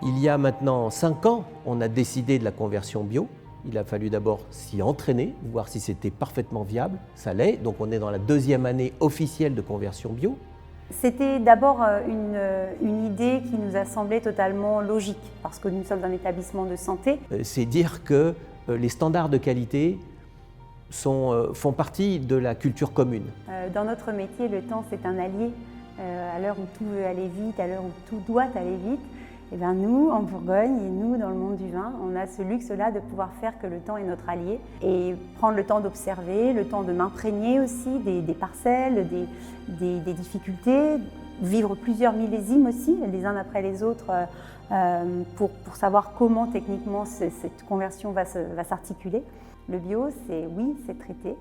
Il y a maintenant 5 ans, on a décidé de la conversion bio. Il a fallu d'abord s'y entraîner, voir si c'était parfaitement viable. Ça l'est, donc on est dans la 2e année officielle de conversion bio. C'était d'abord une idée qui nous a semblé totalement logique, parce que nous sommes un établissement de santé. C'est dire que les standards de qualité font partie de la culture commune. Dans notre métier, le temps c'est un allié. À l'heure où tout veut aller vite, à l'heure où tout doit aller vite, et bien nous, en Bourgogne, et nous, dans le monde du vin, on a ce luxe-là de pouvoir faire que le temps est notre allié et prendre le temps d'observer, le temps de m'imprégner aussi des parcelles, des difficultés, vivre plusieurs millésimes aussi, les uns après les autres, pour savoir comment techniquement cette conversion va s'articuler. Le bio, oui, c'est traité,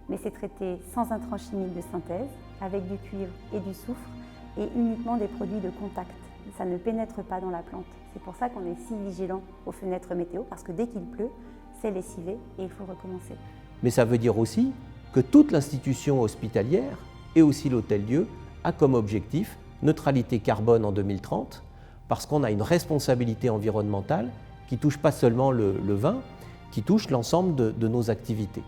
mais c'est traité sans intrants chimiques de synthèse, avec du cuivre et du soufre, et uniquement des produits de contact. Ça ne pénètre pas dans la plante. C'est pour ça qu'on est si vigilant aux fenêtres météo, parce que dès qu'il pleut, c'est lessivé et il faut recommencer. Mais ça veut dire aussi que toute l'institution hospitalière, et aussi l'Hôtel-Dieu, a comme objectif neutralité carbone en 2030, parce qu'on a une responsabilité environnementale qui ne touche pas seulement le vin, qui touche l'ensemble de nos activités.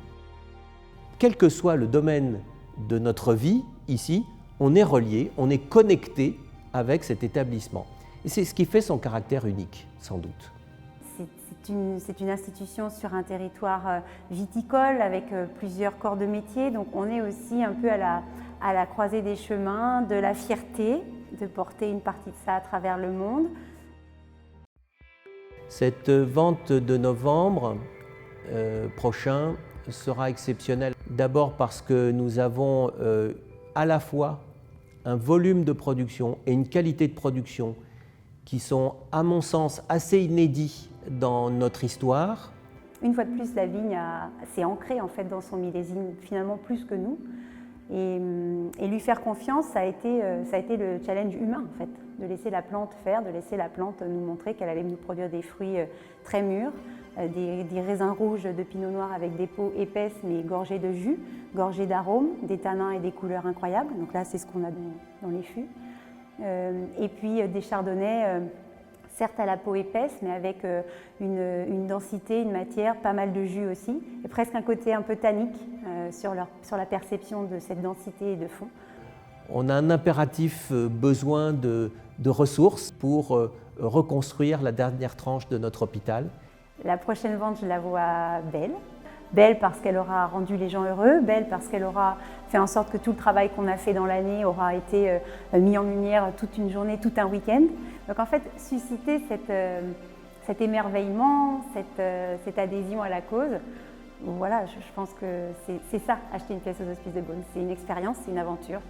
Quel que soit le domaine de notre vie, ici, on est relié, on est connecté avec cet établissement. Et c'est ce qui fait son caractère unique, sans doute. C'est une institution sur un territoire viticole avec plusieurs corps de métier, donc on est aussi un peu à la croisée des chemins, de la fierté de porter une partie de ça à travers le monde. Cette vente de novembre prochain sera exceptionnelle. D'abord parce que nous avons à la fois un volume de production et une qualité de production qui sont, à mon sens, assez inédits dans notre histoire. Une fois de plus, la vigne s'est ancrée en fait dans son millésime, finalement plus que nous. Et lui faire confiance, ça a été le challenge humain en fait, de laisser la plante faire, de laisser la plante nous montrer qu'elle allait nous produire des fruits très mûrs, des raisins rouges de pinot noir avec des peaux épaisses mais gorgées de jus, gorgées d'arômes, des tanins et des couleurs incroyables. Donc là, c'est ce qu'on a dans les fûts. Et puis des chardonnays, certes à la peau épaisse, mais avec une densité, une matière, pas mal de jus aussi, et presque un côté un peu tannique sur la perception de cette densité et de fond. On a un impératif besoin de ressources pour reconstruire la dernière tranche de notre hôpital. La prochaine vente, je la vois belle. Belle parce qu'elle aura rendu les gens heureux, belle parce qu'elle aura fait en sorte que tout le travail qu'on a fait dans l'année aura été mis en lumière toute une journée, tout un week-end. Donc en fait, susciter cet émerveillement, cette adhésion à la cause, voilà, je pense que c'est ça, acheter une pièce aux Hospices de Beaune. C'est une expérience, c'est une aventure.